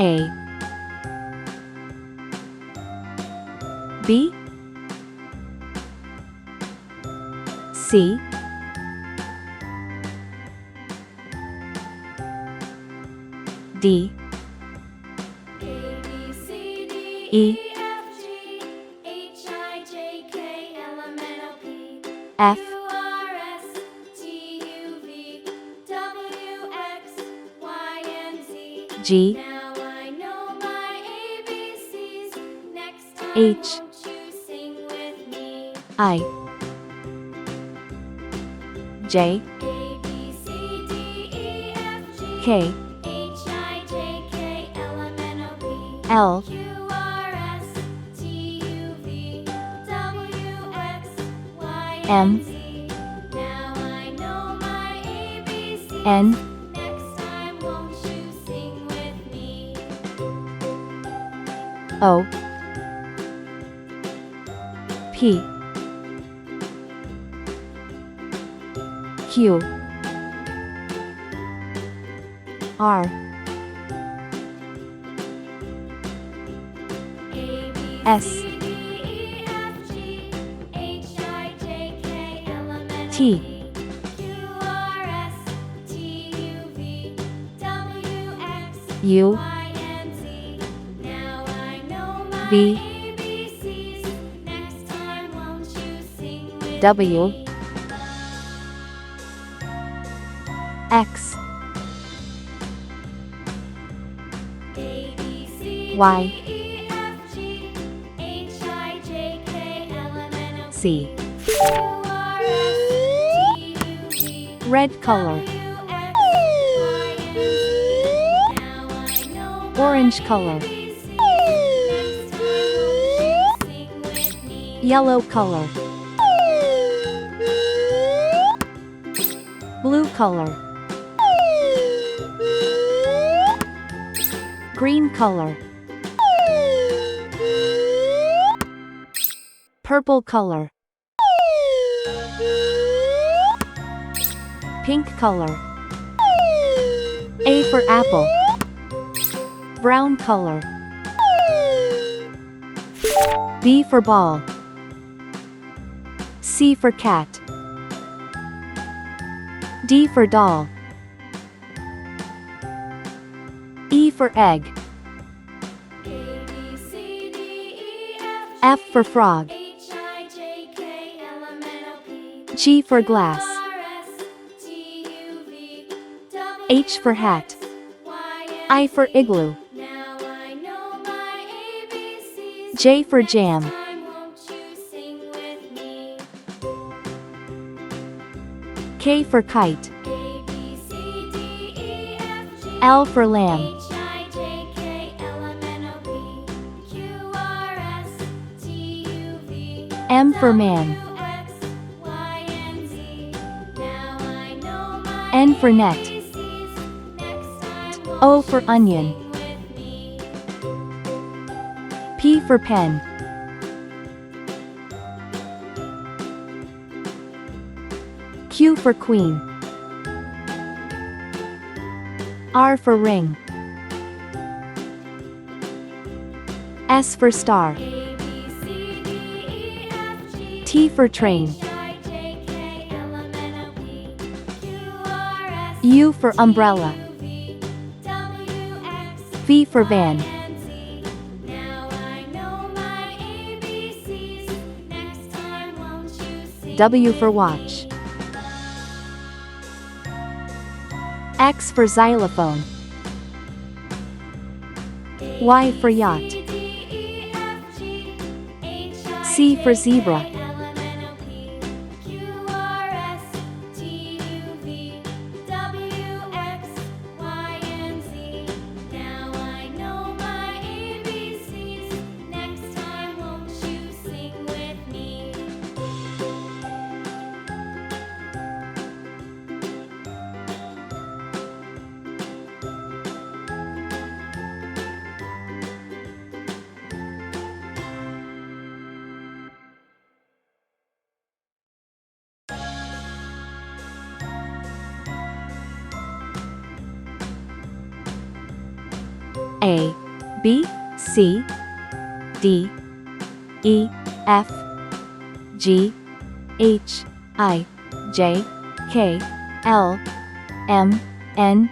A, B, C, D, E, F, G, H, I, J, K, L, M, N, O, P, Q, R, S, T, U, V, W, X, Y, C. Red color, orange color, yellow color, blue color, green color, purple color, pink color, A for apple, brown color, B for ball, C for cat, D for doll, E for egg, F for frog, G for glass, H for hat, I for igloo, J for jam, K for kite, L for lamb, M for man, N for net, O for onion, P for pen, Q for queen, R for ring, S for star, T for train, U for umbrella, V for van, W for watch, X for xylophone, Y for yacht, C for zebra, A, B, C, D, E, F, G, H, I, J, K, L, M, N,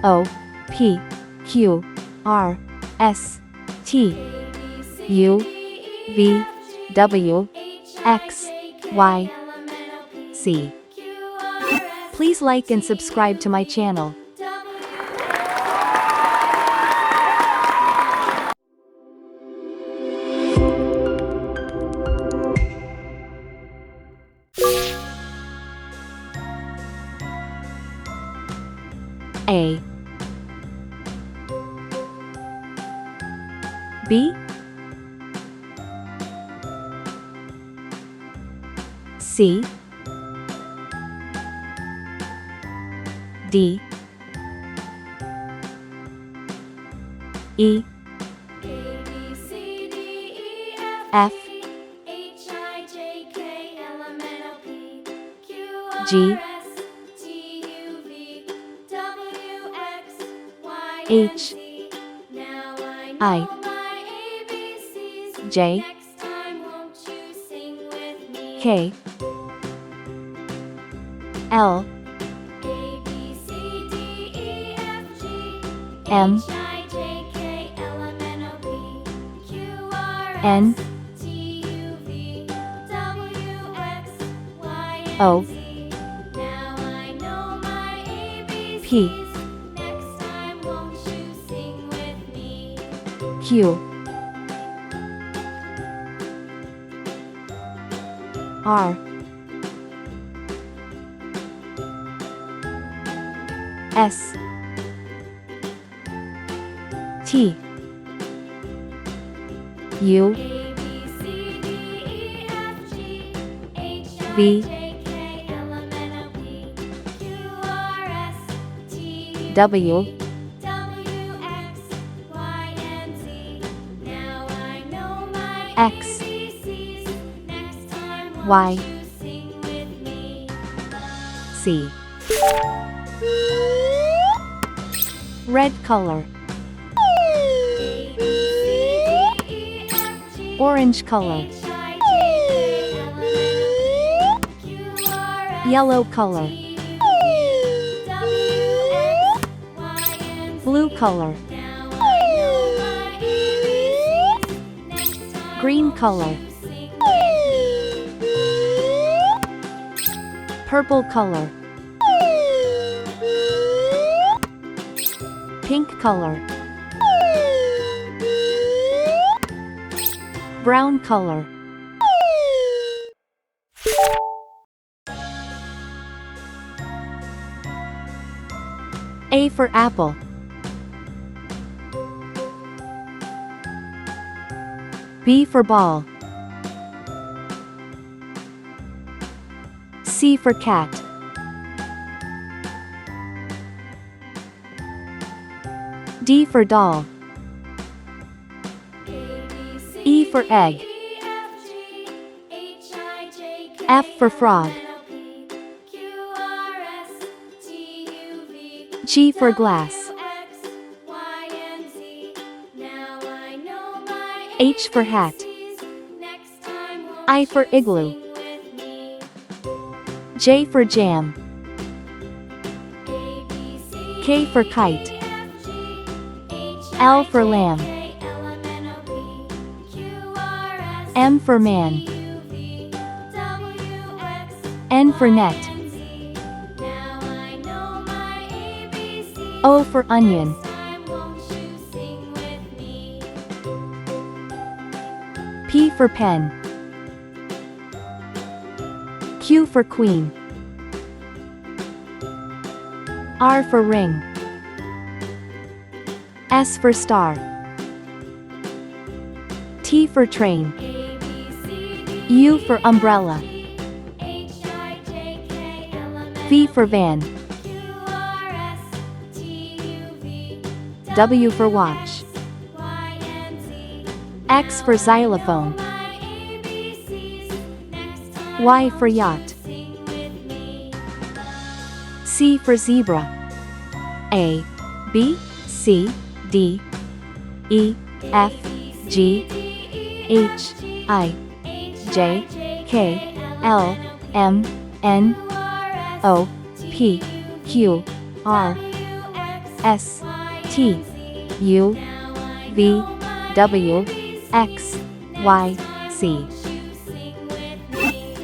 O, P, Q, R, S, T, U, V, W, X, Y, Z. Please like and subscribe to my channel. A, B, C, D, E, F, G, H, I, J, K, L, M, N, O, P, Q, R, S, T, U, V, W, X, Y, Z. Red color. Orange color. Yellow color. Blue color. Green color. Purple color. Pink color. Brown color. A for apple. B for ball. C for cat. D for doll. E for egg. F for frog. G for glass. H for hat. I for igloo. J for jam. K for kite. L for lamb. M for man. N for net. O for onion. P for pen. Q for queen. R for ring. S for star. T for train. U for umbrella. V for van. W for watch. X for xylophone. Y for yacht. C for zebra. A, B, C, D, E, F, G, H, I, J, K, L, M, N, O, P, Q, R, S, T, U, V, W, X, Y, Z.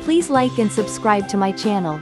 Please like and subscribe to my channel.